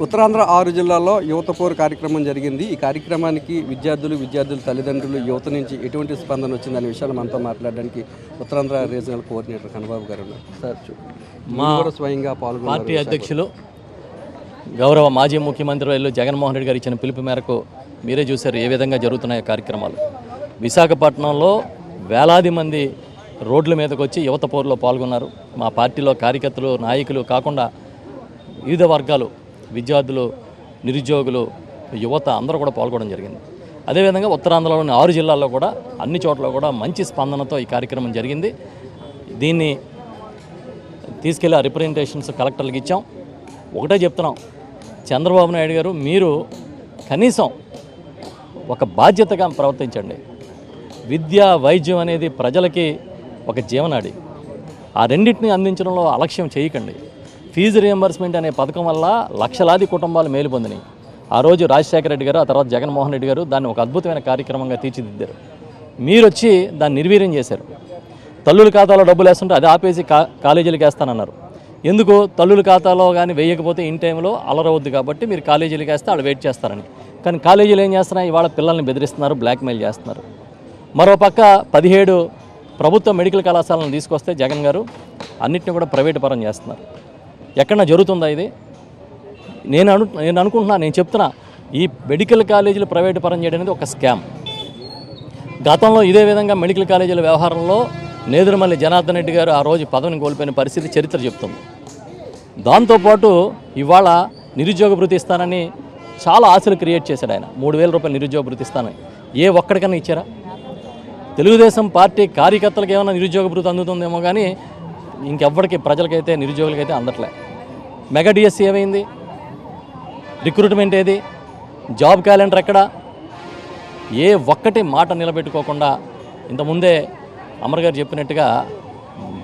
ఉత్తరాంధ్ర 6 జిల్లాల్లో యువత పోరు కార్యక్రమం జరిగింది. ఈ కార్యక్రమానికి విద్యార్థుల తల్లిదండ్రులు, యువత నుంచి ఎటువంటి స్పందన వచ్చిందనే విషయాలు మనతో మాట్లాడడానికి ఉత్తరాంధ్ర రీజనల్ కోఆర్డినేటర్ కన్నబాబు గారు ఉన్నారు. సార్, మా స్వయంగా పాల్గొన్న పార్టీ అధ్యక్షులు గౌరవ మాజీ ముఖ్యమంత్రి జగన్మోహన్ రెడ్డి గారు ఇచ్చిన పిలుపు మేరకు మీరే చూశారు ఏ విధంగా జరుగుతున్నాయి కార్యక్రమాలు. విశాఖపట్నంలో వేలాది మంది రోడ్ల మీదకి వచ్చి యువత పోరులో పాల్గొన్నారు. మా పార్టీలో కార్యకర్తలు, నాయకులు కాకుండా వివిధ వర్గాలు, విద్యార్థులు, నిరుద్యోగులు, యువత అందరూ కూడా పాల్గొనడం జరిగింది. అదేవిధంగా ఉత్తరాంధ్రలోని 6 జిల్లాల్లో కూడా అన్ని చోట్ల కూడా మంచి స్పందనతో ఈ కార్యక్రమం జరిగింది. దీన్ని తీసుకెళ్ళి రిప్రజెంటేషన్స్ కలెక్టర్లకు ఇచ్చాం. ఒకటే చెప్తున్నాం, చంద్రబాబు నాయుడు గారు మీరు కనీసం ఒక బాధ్యతగా ప్రవర్తించండి. విద్య, వైద్యం అనేది ప్రజలకి ఒక జీవనాడి. ఆ రెండింటిని అందించడంలో అలక్ష్యం చేయకండి. ఫీజు రియంబర్స్మెంట్ అనే పథకం వల్ల లక్షలాది కుటుంబాలు మేలు పొందినాయి. ఆ రోజు రాజశేఖర రెడ్డి గారు, ఆ తర్వాత జగన్మోహన్ రెడ్డి గారు దాన్ని ఒక అద్భుతమైన కార్యక్రమంగా తీర్చిదిద్దారు. మీరు వచ్చి దాన్ని నిర్వీర్యం చేశారు. తల్లుల ఖాతాలో డబ్బులు వేస్తుంటే అది ఆపేసి కాలేజీలకు వేస్తానన్నారు. ఎందుకు? తల్లుల ఖాతాలో కానీ వేయకపోతే ఇన్ టైంలో అలరవద్దు కాబట్టి మీరు కాలేజీలకు వేస్తే వాళ్ళు వెయిట్ చేస్తారని. కానీ కాలేజీలు ఏం చేస్తున్నాయి? ఇవాళ పిల్లల్ని బెదిరిస్తున్నారు, బ్లాక్మెయిల్ చేస్తున్నారు. మరోపక్క 17 ప్రభుత్వ మెడికల్ కళాశాలను తీసుకొస్తే జగన్ గారు అన్నింటినీ కూడా ప్రైవేటు పరం చేస్తున్నారు. ఎక్కడన్నా జరుగుతుందా ఇది? నేను అనుకుంటున్నా, నేను చెప్తున్నా, ఈ మెడికల్ కాలేజీలు ప్రైవేటు పరం చేయడం అనేది ఒక స్కామ్. గతంలో ఇదే విధంగా మెడికల్ కాలేజీల వ్యవహారంలో నేదురుమల్లి జనార్దన్ రెడ్డి గారు ఆ రోజు పదవిని కోల్పోయిన పరిస్థితి చరిత్ర చెప్తుంది. దాంతోపాటు ఇవాళ నిరుద్యోగ భృతి ఇస్తానని చాలా ఆశలు క్రియేట్ చేశాడు ఆయన. 3,000 రూపాయలు నిరుద్యోగ భృతి ఇస్తానని ఏ ఒక్కడికన్నా ఇచ్చారా? తెలుగుదేశం పార్టీ కార్యకర్తలకు ఏమైనా నిరుద్యోగ భృతి అందుతుందేమో కానీ ఇంకెవ్వడికి, ప్రజలకైతే, నిరుద్యోగులకైతే అందట్లే. మెగా డిఎస్సీ ఏమైంది? రిక్రూట్మెంట్ ఏది? జాబ్ క్యాలెండర్ ఎక్కడ? ఏ ఒక్కటి మాట నిలబెట్టుకోకుండా ఇంతకుముందే అమర్ గారు చెప్పినట్టుగా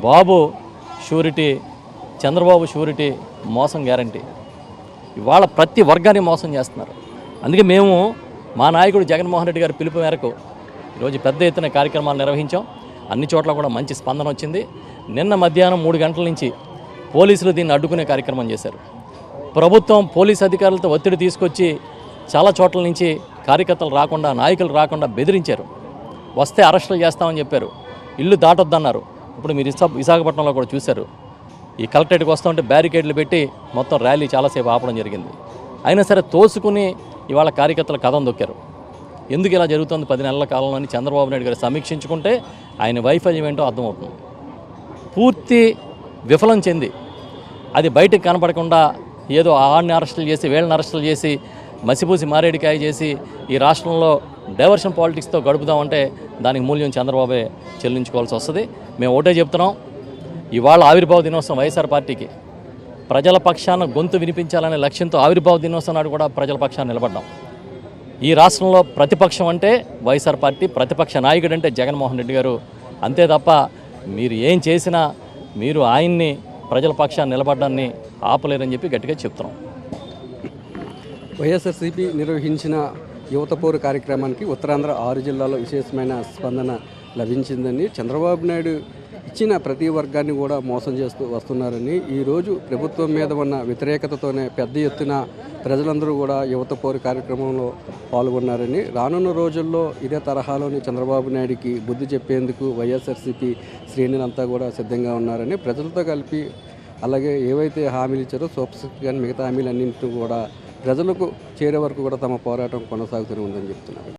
బాబు షూరిటీ, చంద్రబాబు షూరిటీ, మోసం గ్యారంటీ. ఇవాళ ప్రతి వర్గాన్ని మోసం చేస్తున్నారు. అందుకే మేము మా నాయకుడు జగన్మోహన్ రెడ్డి గారి పిలుపు మేరకు ఈరోజు పెద్ద ఎత్తున కార్యక్రమాలు నిర్వహించాం. అన్ని చోట్ల కూడా మంచి స్పందన వచ్చింది. నిన్న మధ్యాహ్నం 3 గంటల నుంచి పోలీసులు దీన్ని అడ్డుకునే కార్యక్రమం చేశారు. ప్రభుత్వం పోలీసు అధికారులతో ఒత్తిడి తీసుకొచ్చి చాలా చోట్ల నుంచి కార్యకర్తలు రాకుండా, నాయకులు రాకుండా బెదిరించారు. వస్తే అరెస్టులు చేస్తామని చెప్పారు. ఇల్లు దాటొద్దన్నారు. ఇప్పుడు మీరు విశాఖపట్నంలో కూడా చూశారు. ఈ కలెక్టరేట్కి వస్తుంటే బ్యారికేడ్లు పెట్టి మొత్తం ర్యాలీ చాలాసేపు ఆపడం జరిగింది. అయినా సరే తోసుకుని ఇవాళ కార్యకర్తలు కథం దొక్కారు. ఎందుకు ఇలా జరుగుతుంది 10 నెలల కాలంలో అని చంద్రబాబు నాయుడు గారు సమీక్షించుకుంటే ఆయన వైఫల్యం ఏంటో అర్థమవుతుంది. పూర్తి విఫలం చెంది అది బయటకు కనపడకుండా ఏదో ఆడిని అరెస్టులు చేసి, వీళ్ళని అరెస్టులు చేసి, మసిపూసి మారేడికాయ చేసి ఈ రాష్ట్రంలో డైవర్షన్ పాలిటిక్స్తో గడుపుదామంటే దానికి మూల్యం చంద్రబాబే చెల్లించుకోవాల్సి వస్తుంది. మేము ఒకటే చెప్తున్నాం, ఇవాళ ఆవిర్భావ దినోత్సవం వైఎస్ఆర్ పార్టీకి. ప్రజల పక్షాన గొంతు వినిపించాలనే లక్ష్యంతో ఆవిర్భావ దినోత్సవం నాడు కూడా ప్రజల పక్షాన నిలబడ్డాం. ఈ రాష్ట్రంలో ప్రతిపక్షం అంటే వైఎస్ఆర్ పార్టీ, ప్రతిపక్ష నాయకుడు అంటే జగన్మోహన్ రెడ్డి గారు. అంతే తప్ప మీరు ఏం చేసినా మీరు ఆయన్ని ప్రజల పక్షాన్ని నిలబడ్డాన్ని ఆపలేరని చెప్పి గట్టిగా చెప్తున్నాం. వైఎస్ఆర్సీపీ నిర్వహించిన యువత పోరు కార్యక్రమానికి ఉత్తరాంధ్ర 6 జిల్లాల్లో విశేషమైన స్పందన లభించిందని, చంద్రబాబు నాయుడు ఇచ్చిన ప్రతి వర్గాన్ని కూడా మోసం చేస్తూ వస్తున్నారని, ఈరోజు ప్రభుత్వం మీద ఉన్న వ్యతిరేకతతోనే పెద్ద ఎత్తున ప్రజలందరూ కూడా యువత పోరు కార్యక్రమంలో పాల్గొన్నారని, రానున్న రోజుల్లో ఇదే తరహాలోని చంద్రబాబు నాయుడికి బుద్ధి చెప్పేందుకు వైఎస్ఆర్సీపీ శ్రేణులంతా కూడా సిద్ధంగా ఉన్నారని, ప్రజలతో కలిపి అలాగే ఏవైతే హామీలు ఇచ్చారో సూపర్ కానీ మిగతా హామీలన్నింటినీ కూడా ప్రజలకు చేరే వరకు కూడా తమ పోరాటం కొనసాగుతూనే ఉందని చెప్తున్నారు.